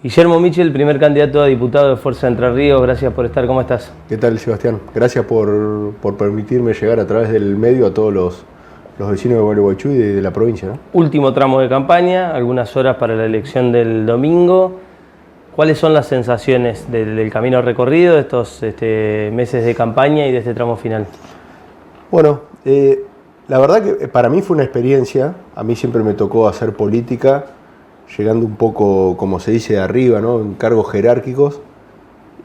Guillermo Michel, primer candidato a diputado de Fuerza Entre Ríos, gracias por estar, ¿cómo estás? ¿Qué tal, Sebastián? Gracias por permitirme llegar a través del medio a todos los vecinos de Gualeguaychú y de la provincia, ¿no? Último tramo de campaña, algunas horas para la elección del domingo. ¿Cuáles son las sensaciones del camino recorrido, de estos meses de campaña y de este tramo final? Bueno, la verdad que para mí fue una experiencia. A mí siempre me tocó hacer política, llegando un poco, como se dice, de arriba, ¿no? En cargos jerárquicos.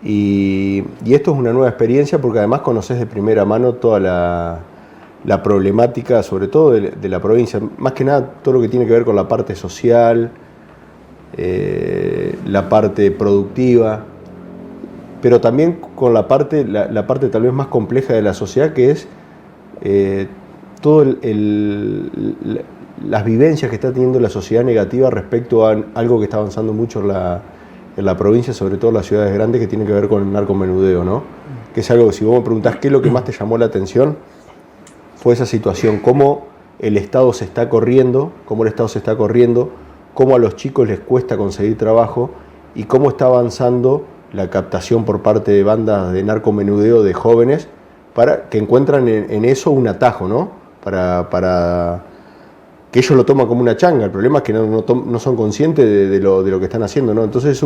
Y esto es una nueva experiencia porque además conoces de primera mano toda la problemática, sobre todo de la provincia. Más que nada todo lo que tiene que ver con la parte social, la parte productiva, pero también con la parte tal vez más compleja de la sociedad, que es todo las vivencias que está teniendo la sociedad negativa respecto a algo que está avanzando mucho en la provincia, sobre todo en las ciudades grandes, que tiene que ver con el narcomenudeo, ¿no? Que es algo que, si vos me preguntás qué es lo que más te llamó la atención, fue esa situación, cómo el Estado se está corriendo, cómo a los chicos les cuesta conseguir trabajo y cómo está avanzando la captación por parte de bandas de narcomenudeo de jóvenes para que encuentran en eso un atajo, ¿no? Para que ellos lo toman como una changa. El problema es que no son conscientes de lo que están haciendo, ¿no? Entonces es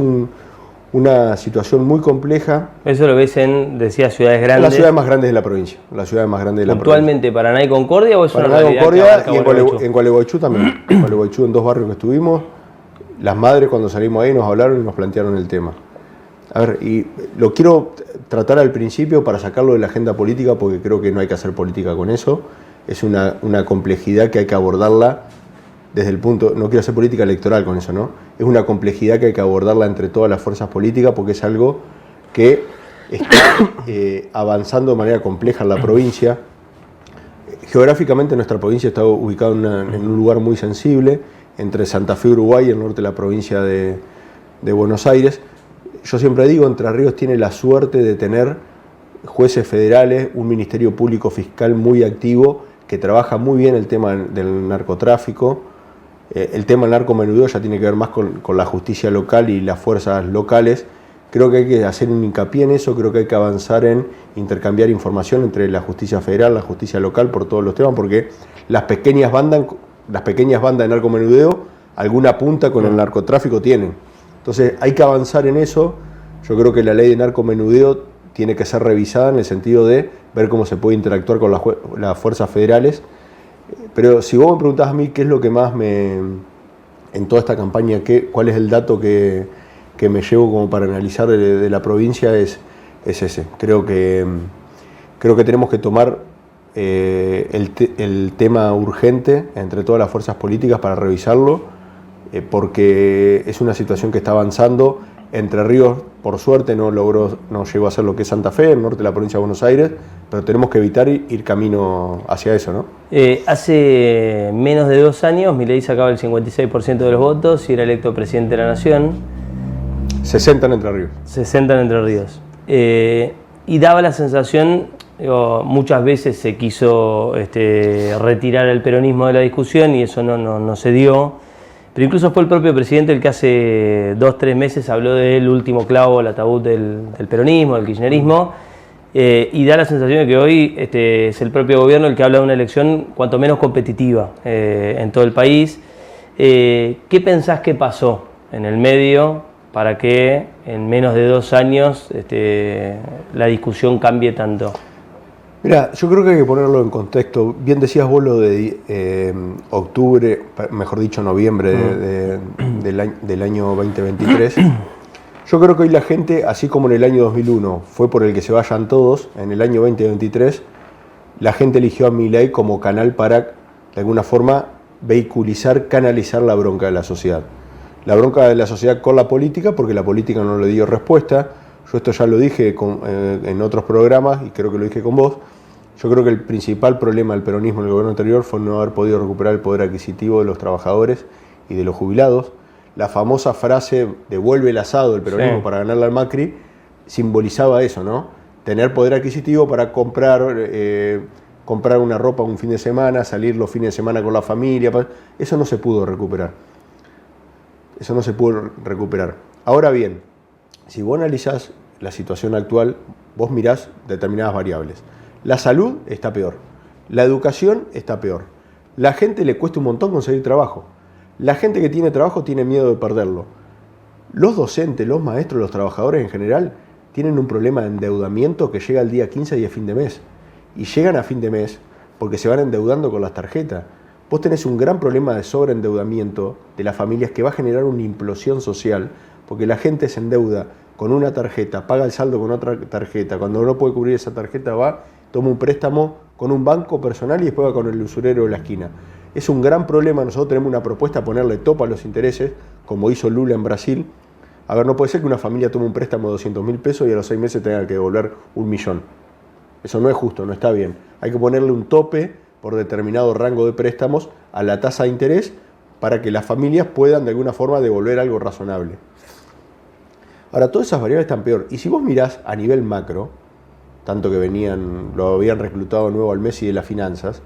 una situación muy compleja. Eso lo ves en, decía, ciudades grandes. Las ciudades más grandes de la provincia. ¿Puntualmente Paraná y Concordia o es Paraná, una realidad Concordia que abarca y en Gualeguaychú también. En Gualeguaychú, en 2 barrios que estuvimos, las madres cuando salimos ahí nos hablaron y nos plantearon el tema. A ver, y lo quiero tratar al principio para sacarlo de la agenda política, porque creo que no hay que hacer política con eso. Es una complejidad que hay que abordarla desde el punto, no quiero hacer política electoral con eso, ¿no? Es una complejidad que hay que abordarla entre todas las fuerzas políticas, porque es algo que está avanzando de manera compleja en la provincia. Geográficamente nuestra provincia está ubicada en un lugar muy sensible, entre Santa Fe, Uruguay, y el norte de la provincia de Buenos Aires. Yo siempre digo, Entre Ríos tiene la suerte de tener jueces federales, un ministerio público fiscal muy activo, que trabaja muy bien el tema del narcotráfico. El tema del narcomenudeo ya tiene que ver más con la justicia local y las fuerzas locales. Creo que hay que hacer un hincapié en eso, creo que hay que avanzar en intercambiar información entre la justicia federal, la justicia local, por todos los temas, porque las pequeñas bandas de narcomenudeo, alguna punta con el narcotráfico tienen. Entonces hay que avanzar en eso. Yo creo que la ley de narcomenudeo tiene que ser revisada en el sentido de ver cómo se puede interactuar con las fuerzas federales. Pero si vos me preguntás a mí qué es lo que más en toda esta campaña, cuál es el dato que me llevo como para analizar de la provincia, es ese. Creo que tenemos que tomar el tema urgente entre todas las fuerzas políticas para revisarlo, porque es una situación que está avanzando. Entre Ríos, por suerte, no llegó a ser lo que es Santa Fe, el norte de la provincia de Buenos Aires, pero tenemos que evitar ir camino hacia eso, ¿no? Hace menos de 2 años, Milei sacaba el 56% de los votos y era electo presidente de la Nación. 60 en Entre Ríos. 60 en Entre Ríos. Y daba la sensación, muchas veces se quiso retirar el peronismo de la discusión y eso no se dio. Pero incluso fue el propio presidente el que hace 2-3 meses habló del último clavo al ataúd del peronismo, del kirchnerismo, y da la sensación de que hoy es el propio gobierno el que habla de una elección cuanto menos competitiva en todo el país. ¿Qué pensás que pasó en el medio para que en menos de 2 años la discusión cambie tanto? Mira, yo creo que hay que ponerlo en contexto. Bien decías vos lo de octubre, mejor dicho noviembre del año 2023. Yo creo que hoy la gente, así como en el año 2001 fue por el que se vayan todos, en el año 2023 la gente eligió a Milei como canal para, de alguna forma, canalizar la bronca de la sociedad. La bronca de la sociedad con la política, porque la política no le dio respuesta. Yo esto ya lo dije en otros programas y creo que lo dije con vos. Yo creo que el principal problema del peronismo en el gobierno anterior fue no haber podido recuperar el poder adquisitivo de los trabajadores y de los jubilados. La famosa frase devuelve el asado del peronismo para ganarle al Macri simbolizaba eso, ¿no? Tener poder adquisitivo para comprar una ropa un fin de semana, salir los fines de semana con la familia. Eso no se pudo recuperar. Ahora bien, si vos analizás la situación actual, vos mirás determinadas variables. La salud está peor, la educación está peor, la gente le cuesta un montón conseguir trabajo, la gente que tiene trabajo tiene miedo de perderlo. Los docentes, los maestros, los trabajadores en general tienen un problema de endeudamiento que llega el día 15 y a fin de mes. Y llegan a fin de mes porque se van endeudando con las tarjetas. Vos tenés un gran problema de sobreendeudamiento de las familias que va a generar una implosión social porque la gente se endeuda con una tarjeta, paga el saldo con otra tarjeta, cuando no puede cubrir esa tarjeta va, toma un préstamo con un banco personal y después va con el usurero de la esquina. Es un gran problema, nosotros tenemos una propuesta a ponerle tope a los intereses, como hizo Lula en Brasil. A ver, no puede ser que una familia tome un préstamo de 200.000 pesos y a los 6 meses tenga que devolver 1 millón. Eso no es justo, no está bien. Hay que ponerle un tope por determinado rango de préstamos a la tasa de interés para que las familias puedan de alguna forma devolver algo razonable. Ahora, todas esas variables están peor. Y si vos mirás a nivel macro, tanto que lo habían reclutado nuevo al Messi de las finanzas,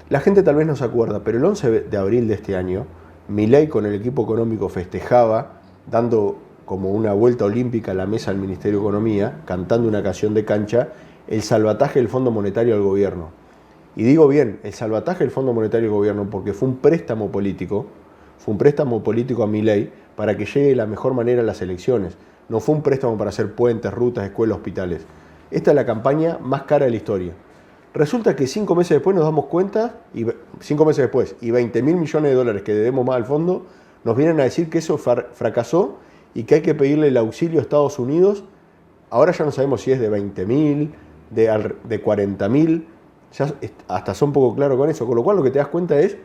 la gente tal vez no se acuerda, pero el 11 de abril de este año, Milei con el equipo económico festejaba, dando como una vuelta olímpica a la mesa del Ministerio de Economía, cantando una canción de cancha, el salvataje del Fondo Monetario al gobierno. Y digo bien, el salvataje del Fondo Monetario al gobierno porque fue un préstamo político a Milei para que llegue de la mejor manera a las elecciones. No fue un préstamo para hacer puentes, rutas, escuelas, hospitales. Esta es la campaña más cara de la historia. Resulta que 5 meses después nos damos cuenta, y 5 meses después, y 20.000 millones de dólares que debemos más al fondo, nos vienen a decir que eso fracasó y que hay que pedirle el auxilio a Estados Unidos. Ahora ya no sabemos si es de 20.000, de 40.000, ya hasta son poco claros con eso. Con lo cual lo que te das cuenta es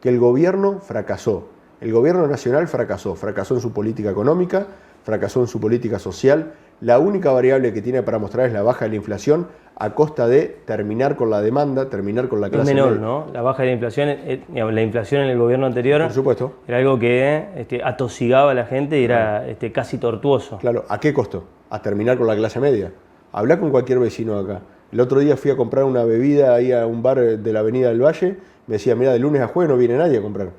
que el gobierno fracasó. El gobierno nacional fracasó en su política económica, fracasó en su política social. La única variable que tiene para mostrar es la baja de la inflación a costa de terminar con la demanda, terminar con la clase menor, media. ¿no? La baja de la inflación, la inflación en el gobierno anterior, por supuesto, era algo que atosigaba a la gente y era casi tortuoso. Claro, ¿a qué costo? A terminar con la clase media. Habla con cualquier vecino de acá. El otro día fui a comprar una bebida ahí a un bar de la Avenida del Valle, me decía, mira, de lunes a jueves no viene nadie a comprar.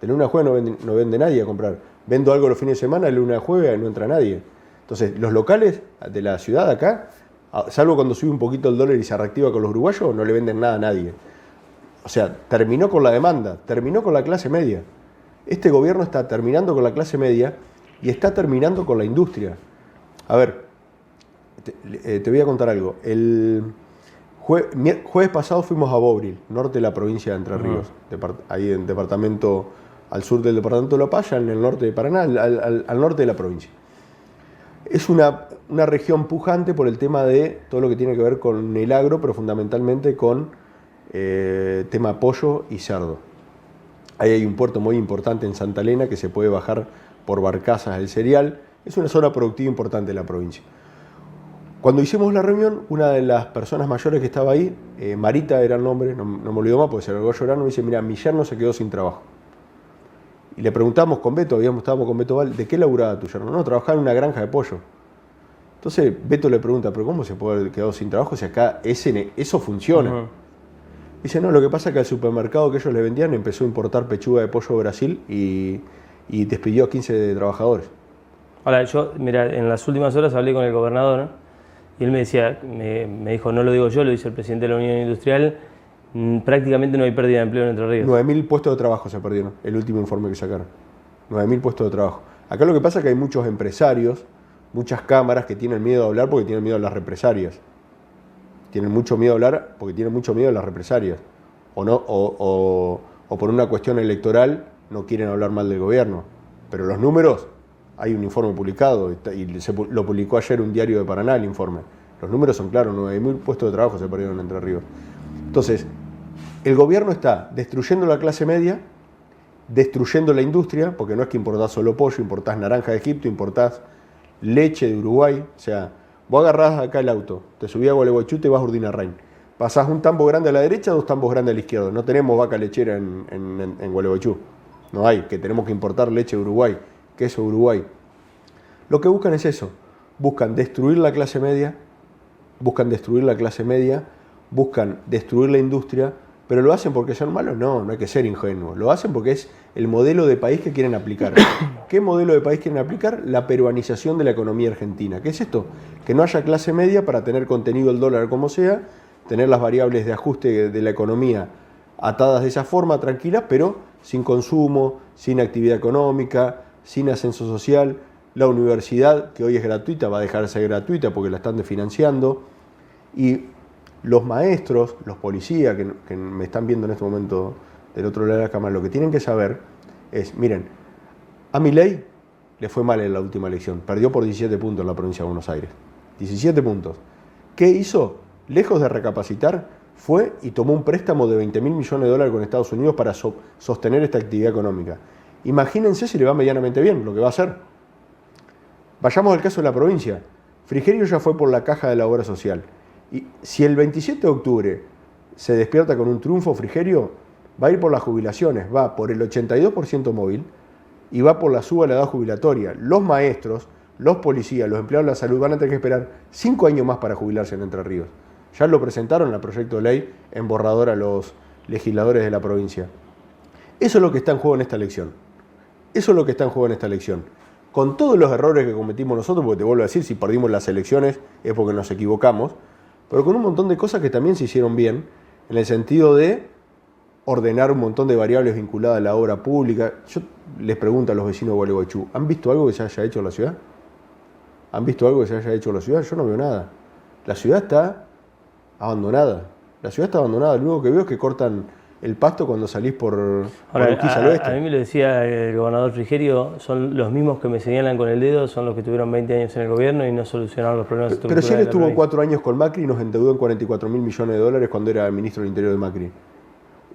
De lunes a jueves no vende nadie a comprar. Vendo algo los fines de semana, de lunes a jueves no entra nadie. Entonces, los locales de la ciudad acá, salvo cuando sube un poquito el dólar y se reactiva con los uruguayos, no le venden nada a nadie. O sea, terminó con la demanda, terminó con la clase media. Este gobierno está terminando con la clase media y está terminando con la industria. A ver, te voy a contar algo. El jueves pasado fuimos a Bobril, norte de la provincia de Entre Ríos, ahí en departamento, al sur del departamento de La Palla, en el norte de Paraná, al norte de la provincia. Es una región pujante por el tema de todo lo que tiene que ver con el agro, pero fundamentalmente con tema pollo y cerdo. Ahí hay un puerto muy importante en Santa Elena que se puede bajar por barcazas el cereal. Es una zona productiva importante de la provincia. Cuando hicimos la reunión, una de las personas mayores que estaba ahí, Marita era el nombre, no me olvido más porque se largó llorando, me dice, mira, mi yerno se quedó sin trabajo. Y le preguntamos con Beto, estábamos con Beto Val, ¿de qué laburaba tu yerno? No, trabajaba en una granja de pollo. Entonces Beto le pregunta, ¿pero cómo se puede haber quedado sin trabajo si acá eso funciona? Dice, no, lo que pasa es que al supermercado que ellos le vendían empezó a importar pechuga de pollo de Brasil y despidió a 15 trabajadores. Ahora, yo, mira, en las últimas horas hablé con el gobernador y él me decía, me dijo, no lo digo yo, lo dice el presidente de la Unión Industrial, prácticamente no hay pérdida de empleo en Entre Ríos. 9.000 puestos de trabajo se perdieron, el último informe que sacaron. 9.000 puestos de trabajo. Acá lo que pasa es que hay muchos empresarios, muchas cámaras que tienen miedo a hablar porque tienen miedo a las represalias. Tienen mucho miedo a hablar porque tienen mucho miedo a las represalias. O por una cuestión electoral no quieren hablar mal del gobierno. Pero los números, hay un informe publicado y lo publicó ayer un diario de Paraná el informe. Los números son claros, 9.000 puestos de trabajo se perdieron en Entre Ríos. Entonces, el gobierno está destruyendo la clase media, destruyendo la industria, porque no es que importás solo pollo, importás naranja de Egipto, importás leche de Uruguay. O sea, vos agarrás acá el auto, te subís a Gualeguaychú y te vas a Urdinarrain. Pasás un tambo grande a la derecha, 2 tambos grandes a la izquierda. No tenemos vaca lechera en Gualeguaychú. No hay, que tenemos que importar leche de Uruguay, queso de Uruguay. Lo que buscan es eso. Buscan destruir la clase media, buscan destruir la industria, ¿Pero lo hacen porque son malos? No, no hay que ser ingenuos. Lo hacen porque es el modelo de país que quieren aplicar. ¿Qué modelo de país quieren aplicar? La peruanización de la economía argentina. ¿Qué es esto? Que no haya clase media para tener contenido el dólar como sea, tener las variables de ajuste de la economía atadas de esa forma, tranquilas, pero sin consumo, sin actividad económica, sin ascenso social. La universidad, que hoy es gratuita, va a dejar de ser gratuita porque la están desfinanciando. Y los maestros, los policías que me están viendo en este momento del otro lado de la cámara, lo que tienen que saber es, miren, a Milei le fue mal en la última elección, perdió por 17 puntos en la provincia de Buenos Aires. 17 puntos. ¿Qué hizo? Lejos de recapacitar, fue y tomó un préstamo de 20.000 millones de dólares con Estados Unidos para sostener esta actividad económica. Imagínense si le va medianamente bien lo que va a hacer. Vayamos al caso de la provincia. Frigerio ya fue por la caja de la obra social. Y si el 27 de octubre se despierta con un triunfo Frigerio, va a ir por las jubilaciones, va por el 82% móvil y va por la suba de la edad jubilatoria. Los maestros, los policías, los empleados de la salud van a tener que esperar 5 años más para jubilarse en Entre Ríos. Ya lo presentaron en el proyecto de ley en borrador a los legisladores de la provincia. Eso es lo que está en juego en esta elección. Eso es lo que está en juego en esta elección. Con todos los errores que cometimos nosotros, porque te vuelvo a decir, si perdimos las elecciones es porque nos equivocamos, pero con un montón de cosas que también se hicieron bien, en el sentido de ordenar un montón de variables vinculadas a la obra pública. Yo les pregunto a los vecinos de Gualeguaychú, ¿han visto algo que se haya hecho en la ciudad? ¿Han visto algo que se haya hecho en la ciudad? Yo no veo nada. La ciudad está abandonada. La ciudad está abandonada. Lo único que veo es que cortan el pasto cuando salís por Urquiza al oeste. A mí me lo decía el gobernador Frigerio, son los mismos que me señalan con el dedo, son los que tuvieron 20 años en el gobierno y no solucionaron los problemas estructurales. Pero si él estuvo 4 años con Macri y nos endeudó en 44.000 millones de dólares cuando era ministro del Interior de Macri.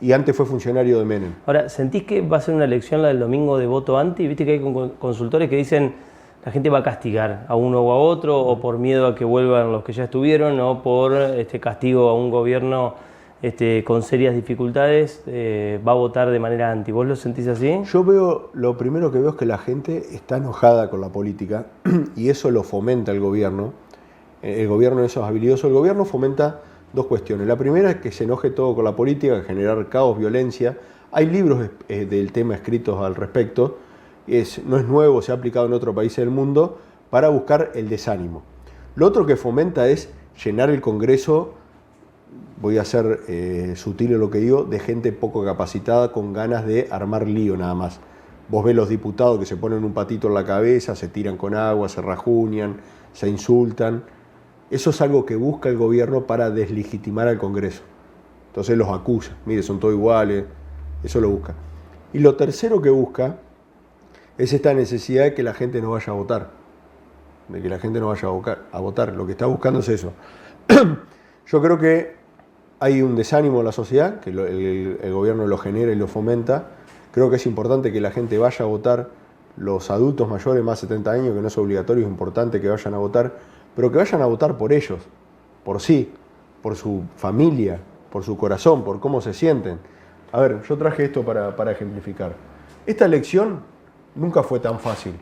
Y antes fue funcionario de Menem. Ahora, ¿sentís que va a ser una elección la del domingo de voto anti? Viste que hay consultores que dicen la gente va a castigar a uno o a otro, o por miedo a que vuelvan los que ya estuvieron, o por castigo a un gobierno con serias dificultades, va a votar de manera anti. ¿Vos lo sentís así? Yo veo, lo primero que veo es que la gente está enojada con la política y eso lo fomenta el gobierno. El gobierno en eso es habilidoso. El gobierno fomenta dos cuestiones. La primera es que se enoje todo con la política, generar caos, violencia. Hay libros del tema escritos al respecto. No es nuevo, se ha aplicado en otros países del mundo para buscar el desánimo. Lo otro que fomenta es llenar el Congreso, voy a ser sutil en lo que digo, de gente poco capacitada con ganas de armar lío nada más. Vos ves los diputados que se ponen un patito en la cabeza, se tiran con agua, se rajuñan, se insultan. Eso es algo que busca el gobierno para deslegitimar al Congreso. Entonces los acusa, mire, son todos iguales, eso lo busca. Y lo tercero que busca es esta necesidad de que la gente no vaya a votar. De que la gente no vaya a votar. Lo que está buscando es eso. Yo creo que hay un desánimo en la sociedad, que el gobierno lo genera y lo fomenta. Creo que es importante que la gente vaya a votar. Los adultos mayores, más de 70 años, que no es obligatorio, es importante que vayan a votar, pero que vayan a votar por ellos, por sí, por su familia, por su corazón, por cómo se sienten. A ver, yo traje esto para ejemplificar. Esta elección nunca fue tan fácil.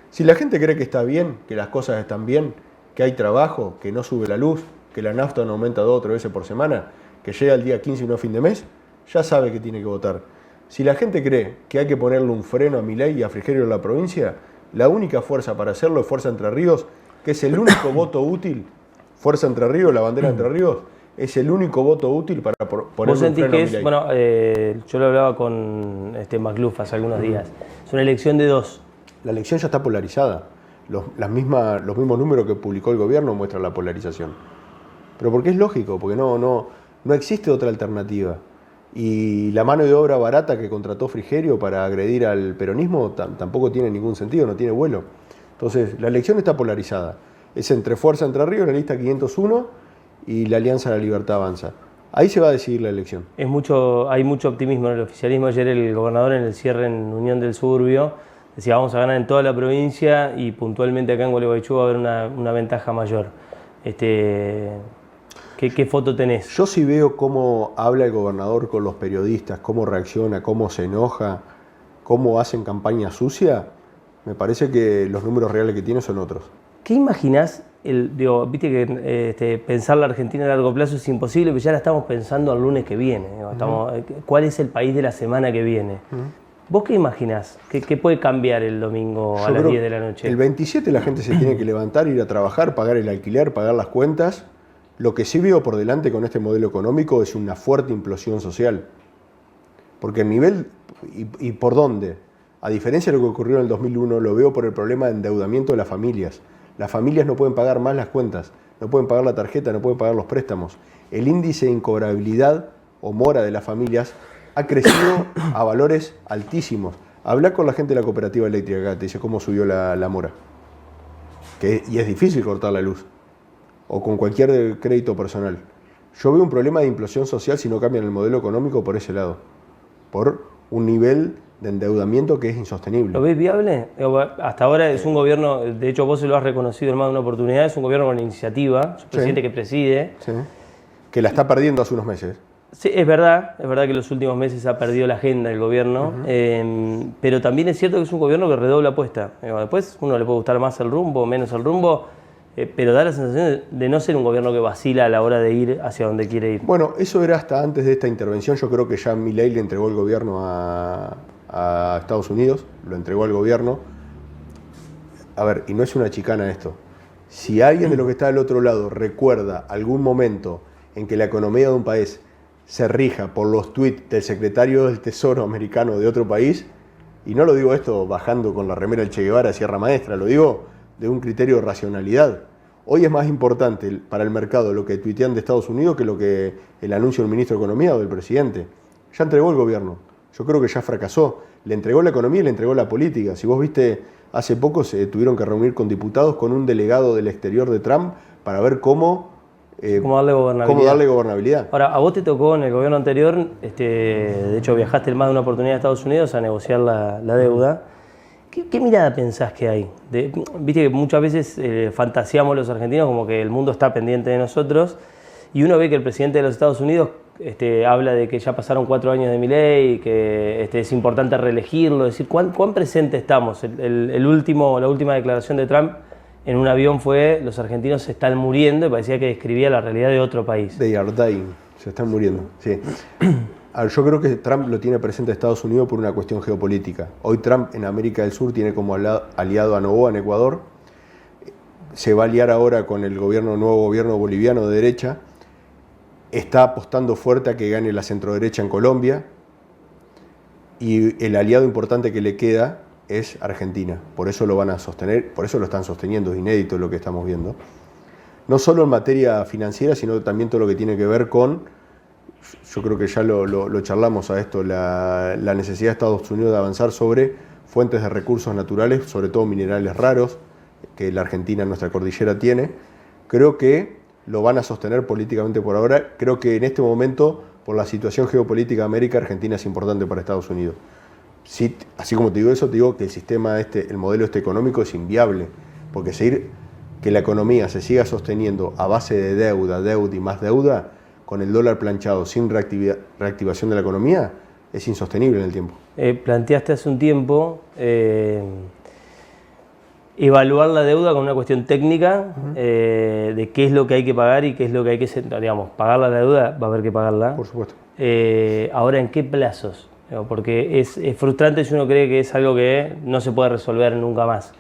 Si la gente cree que está bien, que las cosas están bien, que hay trabajo, que no sube la luz, que la nafta no aumenta 2 o 3 veces por semana, que llega el día 15 y no a fin de mes, ya sabe que tiene que votar. Si la gente cree que hay que ponerle un freno a Milei y a Frigerio en la provincia, la única fuerza para hacerlo es Fuerza Entre Ríos, que es el único voto útil. Fuerza Entre Ríos, la bandera Entre Ríos, es el único voto útil para ponerle un freno a Milei. Bueno, yo lo hablaba con Macluf hace algunos días. Es una elección de dos. La elección ya está polarizada. Los mismos números que publicó el gobierno muestran la polarización. Pero porque es lógico, porque no existe otra alternativa. Y la mano de obra barata que contrató Frigerio para agredir al peronismo tampoco tiene ningún sentido, no tiene vuelo. Entonces, la elección está polarizada. Es entre Fuerza Entre Ríos, la lista 501, y la Alianza de la Libertad Avanza. Ahí se va a decidir la elección. Hay mucho optimismo en el oficialismo. Ayer el gobernador en el cierre en Unión del Suburbio decía vamos a ganar en toda la provincia y puntualmente acá en Gualeguaychú va a haber una ventaja mayor. ¿Qué foto tenés? Yo sí veo cómo habla el gobernador con los periodistas, cómo reacciona, cómo se enoja, cómo hacen campaña sucia. Me parece que los números reales que tiene son otros. ¿Qué imaginás viste que pensar la Argentina a largo plazo es imposible, pero ya la estamos pensando al lunes que viene. ¿Cuál es el país de la semana que viene? ¿Vos qué imaginás? ¿Qué puede cambiar el domingo a las 10 de la noche? El 27 la gente se tiene que levantar, ir a trabajar, pagar el alquiler, pagar las cuentas. Lo que sí veo por delante con este modelo económico es una fuerte implosión social. Porque el nivel, ¿y por dónde? A diferencia de lo que ocurrió en el 2001, lo veo por el problema de endeudamiento de las familias. Las familias no pueden pagar más las cuentas, no pueden pagar la tarjeta, no pueden pagar los préstamos. El índice de incobrabilidad o mora de las familias ha crecido a valores altísimos. Habla con la gente de la cooperativa eléctrica acá, te dice cómo subió la mora. Y es difícil cortar la luz. O con cualquier crédito personal. Yo veo un problema de implosión social si no cambian el modelo económico por ese lado. Por un nivel de endeudamiento que es insostenible. ¿Lo ves viable? Hasta ahora es un gobierno, de hecho vos se lo has reconocido en más de una oportunidad, es un gobierno con iniciativa, es un presidente que preside. Sí. Que la está perdiendo hace unos meses. Sí, es verdad que en los últimos meses ha perdido la agenda del gobierno, pero también es cierto que es un gobierno que redobla apuesta. Después uno le puede gustar más el rumbo, menos el rumbo, pero da la sensación de no ser un gobierno que vacila a la hora de ir hacia donde quiere ir. Bueno, eso era hasta antes de esta intervención. Yo creo que ya Milei le entregó el gobierno a Estados Unidos, lo entregó al gobierno. A ver, y no es una chicana esto. Si alguien de los que está del otro lado recuerda algún momento en que la economía de un país se rija por los tweets del secretario del Tesoro americano de otro país, y no lo digo esto bajando con la remera del Che Guevara a Sierra Maestra, lo digo de un criterio de racionalidad. Hoy es más importante para el mercado lo que tuitean de Estados Unidos que lo que el anuncio del ministro de Economía o del presidente. Ya entregó el gobierno. Yo creo que ya fracasó. Le entregó la economía y le entregó la política. Si vos viste, hace poco se tuvieron que reunir con diputados con un delegado del exterior de Trump para ver cómo darle gobernabilidad. Ahora, a vos te tocó en el gobierno anterior, de hecho viajaste en más de una oportunidad a Estados Unidos a negociar la deuda. ¿Qué mirada pensás que hay? Viste que muchas veces fantaseamos los argentinos como que el mundo está pendiente de nosotros y uno ve que el presidente de los Estados Unidos habla de que ya pasaron 4 años de Milei, que es importante reelegirlo. Es decir, ¿cuán presente estamos? La última declaración de Trump en un avión fue: los argentinos se están muriendo, y parecía que describía la realidad de otro país. They are dying, se están muriendo, sí. Yo creo que Trump lo tiene presente a Estados Unidos por una cuestión geopolítica. Hoy Trump en América del Sur tiene como aliado a Noboa en Ecuador. Se va a aliar ahora con el nuevo gobierno boliviano de derecha. Está apostando fuerte a que gane la centroderecha en Colombia. Y el aliado importante que le queda es Argentina. Por eso lo van a sostener, por eso lo están sosteniendo. Es inédito lo que estamos viendo. No solo en materia financiera, sino también todo lo que tiene que ver con... Yo creo que ya lo charlamos a esto, la necesidad de Estados Unidos de avanzar sobre fuentes de recursos naturales, sobre todo minerales raros, que la Argentina en nuestra cordillera tiene. Creo que lo van a sostener políticamente por ahora. Creo que en este momento, por la situación geopolítica de América, Argentina es importante para Estados Unidos. Sí, así como te digo eso, te digo que el modelo económico es inviable, porque que la economía se siga sosteniendo a base de deuda y más deuda, con el dólar planchado sin reactivación de la economía, es insostenible en el tiempo. Planteaste hace un tiempo evaluar la deuda con una cuestión técnica, de qué es lo que hay que pagar y qué es lo que hay que... pagar la deuda, va a haber que pagarla. Por supuesto. Ahora, ¿en qué plazos? Porque es frustrante si uno cree que es algo que no se puede resolver nunca más.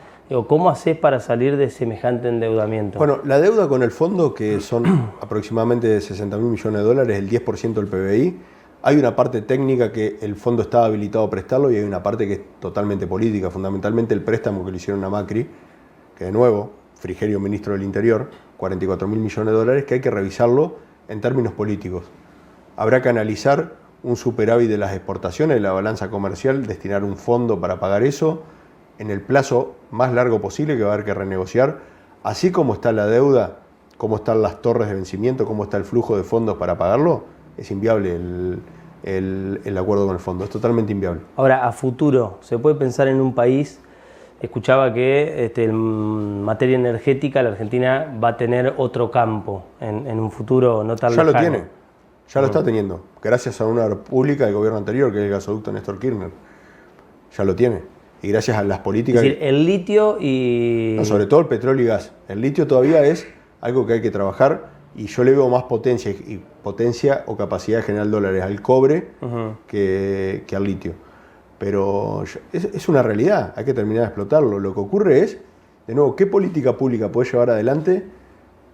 ¿Cómo haces para salir de semejante endeudamiento? Bueno, la deuda con el fondo, que son aproximadamente 60.000 millones de dólares, el 10% del PBI, hay una parte técnica que el fondo está habilitado a prestarlo y hay una parte que es totalmente política, fundamentalmente el préstamo que le hicieron a Macri, que de nuevo, Frigerio, ministro del Interior, 44.000 millones de dólares, que hay que revisarlo en términos políticos. Habrá que analizar un superávit de las exportaciones, de la balanza comercial, destinar un fondo para pagar eso, en el plazo más largo posible, que va a haber que renegociar, así como está la deuda, cómo están las torres de vencimiento, cómo está el flujo de fondos para pagarlo, es inviable el acuerdo con el fondo, es totalmente inviable. Ahora, a futuro, ¿se puede pensar en un país? Escuchaba que en materia energética la Argentina va a tener otro campo en un futuro no tan lejano. Ya lo tiene, ya lo está teniendo, gracias a una obra pública del gobierno anterior, que es el gasoducto Néstor Kirchner, ya lo tiene. y gracias a las políticas... Es decir, el litio y... No, sobre todo el petróleo y gas. El litio todavía es algo que hay que trabajar y yo le veo más potencia o capacidad de generar dólares al cobre que al litio. Pero es una realidad, hay que terminar de explotarlo. Lo que ocurre es, de nuevo, ¿qué política pública puede llevar adelante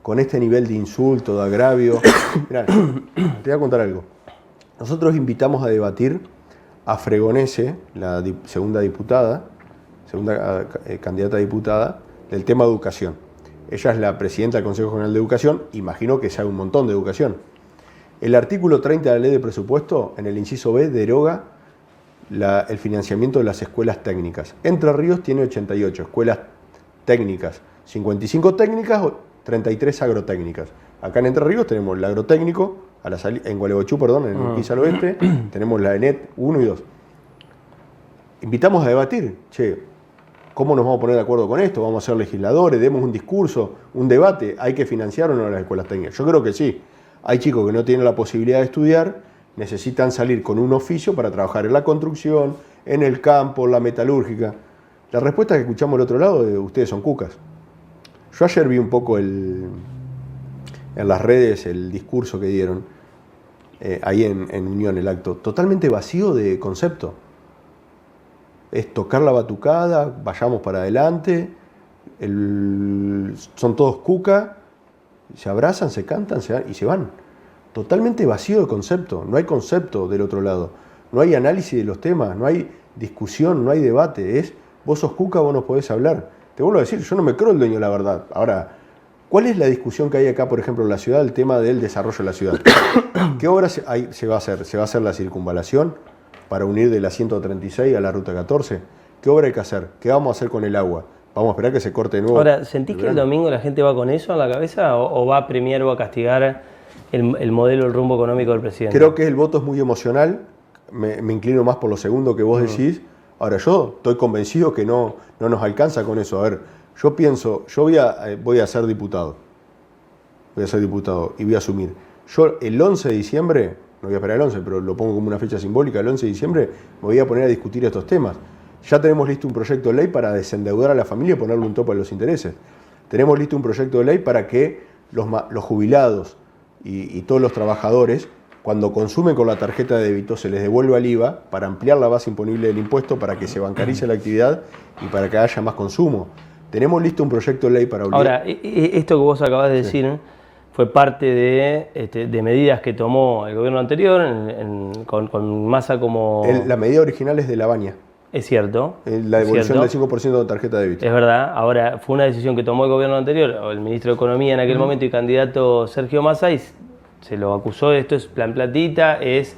con este nivel de insulto, de agravio? Mirá, te voy a contar algo. Nosotros invitamos a debatir a Fregonese, la segunda candidata a diputada, del tema de educación. Ella es la presidenta del Consejo General de Educación, imagino que sabe un montón de educación. El artículo 30 de la Ley de Presupuesto, en el inciso B, deroga el financiamiento de las escuelas técnicas. Entre Ríos tiene 88 escuelas técnicas, 55 técnicas o 33 agrotécnicas. Acá en Entre Ríos tenemos el agrotécnico, en Gualeguaychú, perdón, en Urquiza al oeste, tenemos la ENET 1 y 2. Invitamos a debatir, ¿cómo nos vamos a poner de acuerdo con esto? ¿Vamos a ser legisladores? ¿Demos un discurso, un debate? ¿Hay que financiar o no las escuelas técnicas? Yo creo que sí. Hay chicos que no tienen la posibilidad de estudiar, necesitan salir con un oficio para trabajar en la construcción, en el campo, en la metalúrgica. La respuesta que escuchamos del otro lado de ustedes son cucas. Yo ayer vi un poco en las redes el discurso que dieron ahí en Unión, el acto, totalmente vacío de concepto. Es tocar la batucada, vayamos para adelante, son todos cuca, se abrazan, se cantan y se van. Totalmente vacío de concepto, no hay concepto del otro lado, no hay análisis de los temas, no hay discusión, no hay debate, es vos sos cuca, vos no podés hablar. Te vuelvo a decir, yo no me creo el dueño de la verdad. Ahora, ¿cuál es la discusión que hay acá, por ejemplo, en la ciudad, el tema del desarrollo de la ciudad? ¿Qué obra se va a hacer? ¿Se va a hacer la circunvalación para unir de la 136 a la ruta 14? ¿Qué obra hay que hacer? ¿Qué vamos a hacer con el agua? ¿Vamos a esperar que se corte de nuevo? Ahora, ¿sentís que el domingo la gente va con eso en la cabeza o va a premiar o a castigar el modelo, el rumbo económico del presidente? Creo que el voto es muy emocional, me inclino más por lo segundo que vos decís. Ahora, yo estoy convencido que no nos alcanza con eso. A ver, yo pienso, yo voy a ser diputado. Voy a ser diputado y voy a asumir. Yo el 11 de diciembre, no voy a esperar el 11, pero lo pongo como una fecha simbólica, el 11 de diciembre me voy a poner a discutir estos temas. Ya tenemos listo un proyecto de ley para desendeudar a la familia y ponerle un tope a los intereses. Tenemos listo un proyecto de ley para que los jubilados y todos los trabajadores, cuando consumen con la tarjeta de débito, se les devuelva el IVA para ampliar la base imponible del impuesto, para que se bancarice la actividad y para que haya más consumo. Tenemos listo un proyecto de ley para obligar... Ahora, esto que vos acabás de decir fue parte de medidas que tomó el gobierno anterior, con Massa como... La medida original es de La Baña. Es cierto. La devolución del 5% de tarjeta de débito. Es verdad. Ahora, fue una decisión que tomó el gobierno anterior, o el ministro de Economía en aquel momento y candidato Sergio Massa, y se lo acusó de esto, es plan platita, es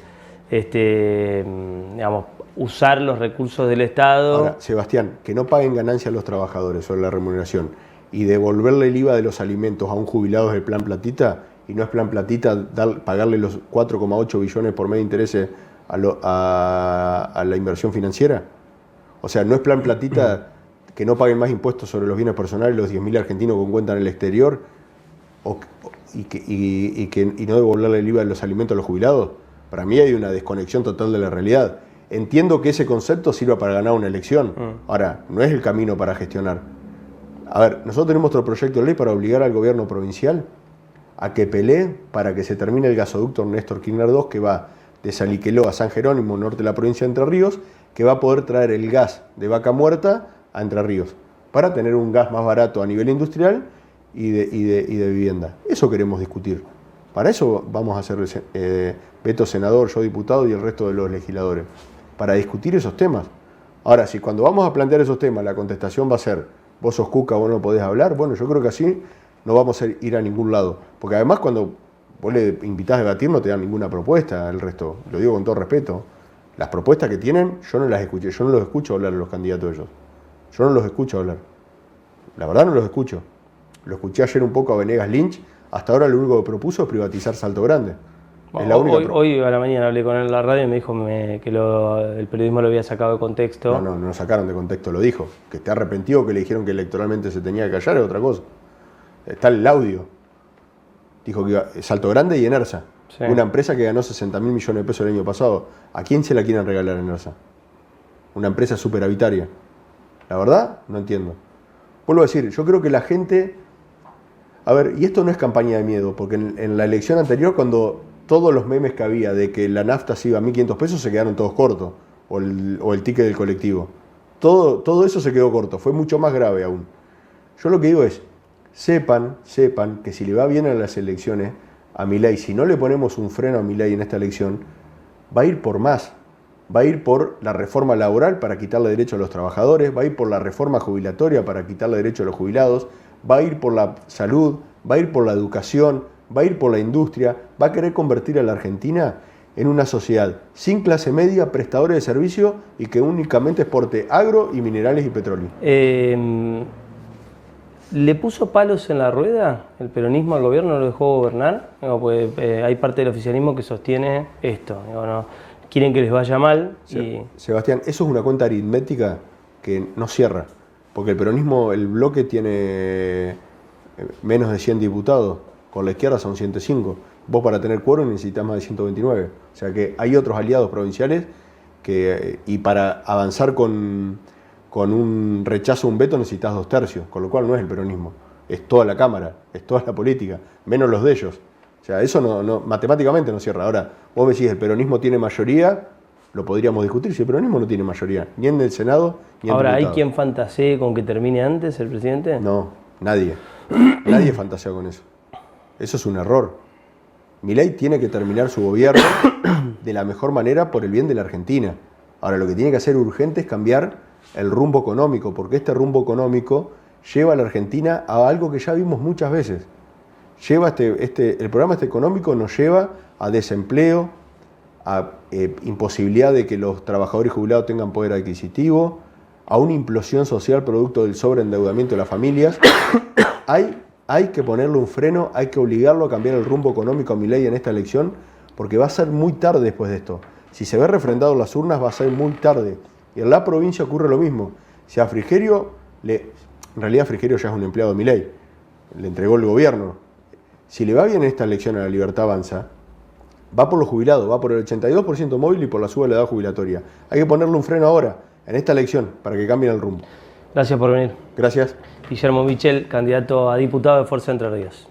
digamos, usar los recursos del Estado. Ahora, Sebastián, que no paguen ganancias los trabajadores sobre la remuneración y devolverle el IVA de los alimentos a un jubilado es el plan platita, y no es plan platita pagarle los 4,8 billones por mes de intereses a la inversión financiera. O sea, no es plan platita que no paguen más impuestos sobre los bienes personales los 10.000 argentinos que encuentran en el exterior y no devolverle el IVA de los alimentos a los jubilados. Para mí hay una desconexión total de la realidad. Entiendo que ese concepto sirva para ganar una elección. Ahora, no es el camino para gestionar. A ver, nosotros tenemos otro proyecto de ley para obligar al gobierno provincial a que pelee para que se termine el gasoducto Néstor Kirchner 2, que va de Saliqueló a San Jerónimo, norte de la provincia de Entre Ríos, que va a poder traer el gas de Vaca Muerta a Entre Ríos, para tener un gas más barato a nivel industrial y de vivienda. Eso queremos discutir. Para eso vamos a hacer Beto senador, yo diputado y el resto de los legisladores, para discutir esos temas. Ahora, si cuando vamos a plantear esos temas la contestación va a ser vos sos cuca, vos no podés hablar, bueno, yo creo que así no vamos a ir a ningún lado. Porque además cuando vos le invitás a debatir no te dan ninguna propuesta al resto. Lo digo con todo respeto. Las propuestas que tienen, yo no las escuché. Yo no los escucho hablar a los candidatos de ellos. Yo no los escucho hablar. La verdad no los escucho. Lo escuché ayer un poco a Venegas Lynch. Hasta ahora lo único que propuso es privatizar Salto Grande. Hoy a la mañana hablé con él en la radio y me dijo que el periodismo lo había sacado de contexto. No lo sacaron de contexto, lo dijo. Que esté arrepentido, que le dijeron que electoralmente se tenía que callar, es otra cosa. Está el audio. Dijo que iba Salto Grande y Enersa. Sí. Una empresa que ganó 60.000 millones de pesos el año pasado. ¿A quién se la quieren regalar Enersa? Una empresa superavitaria. La verdad, no entiendo. Vuelvo a decir, yo creo que la gente... A ver, y esto no es campaña de miedo, porque en la elección anterior, cuando todos los memes que había de que la nafta se iba a 1.500 pesos, se quedaron todos cortos, o el ticket del colectivo. Todo eso se quedó corto, fue mucho más grave aún. Yo lo que digo es, sepan que si le va bien a las elecciones, a Milei, si no le ponemos un freno a Milei en esta elección, va a ir por más. Va a ir por la reforma laboral para quitarle derecho a los trabajadores, va a ir por la reforma jubilatoria para quitarle derecho a los jubilados, va a ir por la salud, va a ir por la educación, va a ir por la industria, va a querer convertir a la Argentina en una sociedad sin clase media, prestadores de servicio y que únicamente exporte agro y minerales y petróleo. ¿Le puso palos en la rueda el peronismo al gobierno? ¿Lo dejó gobernar? Digo, pues, hay parte del oficialismo que sostiene esto. Digo, no, quieren que les vaya mal. Y... Sebastián, eso es una cuenta aritmética que no cierra. Porque el peronismo, el bloque tiene menos de 100 diputados. Con la izquierda son 105. Vos para tener quórum necesitas más de 129. O sea que hay otros aliados provinciales que, y para avanzar con un rechazo a un veto necesitas 2/3, con lo cual no es el peronismo, es toda la Cámara, es toda la política, menos los de ellos. O sea, eso no, matemáticamente no cierra. Ahora, vos me decís, el peronismo tiene mayoría, lo podríamos discutir, si el peronismo no tiene mayoría, ni en el Senado, ni en Ahora, diputados. ¿hay quien fantasee con que termine antes el presidente? No, nadie. Nadie fantasea con eso. Eso es un error. Milei tiene que terminar su gobierno de la mejor manera por el bien de la Argentina. Ahora, lo que tiene que hacer urgente es cambiar el rumbo económico, porque este rumbo económico lleva a la Argentina a algo que ya vimos muchas veces. El programa económico nos lleva a desempleo, a imposibilidad de que los trabajadores jubilados tengan poder adquisitivo, a una implosión social producto del sobreendeudamiento de las familias. Hay que ponerle un freno, hay que obligarlo a cambiar el rumbo económico a Milei en esta elección, porque va a ser muy tarde después de esto. Si se ve refrendado en las urnas, va a ser muy tarde. Y en la provincia ocurre lo mismo. Si a Frigerio, en realidad Frigerio ya es un empleado de Milei, le entregó el gobierno. Si le va bien en esta elección a La Libertad Avanza, va por los jubilados, va por el 82% móvil y por la suba de la edad jubilatoria. Hay que ponerle un freno ahora, en esta elección, para que cambien el rumbo. Gracias por venir. Gracias. Guillermo Michel, candidato a diputado de Fuerza Entre Ríos.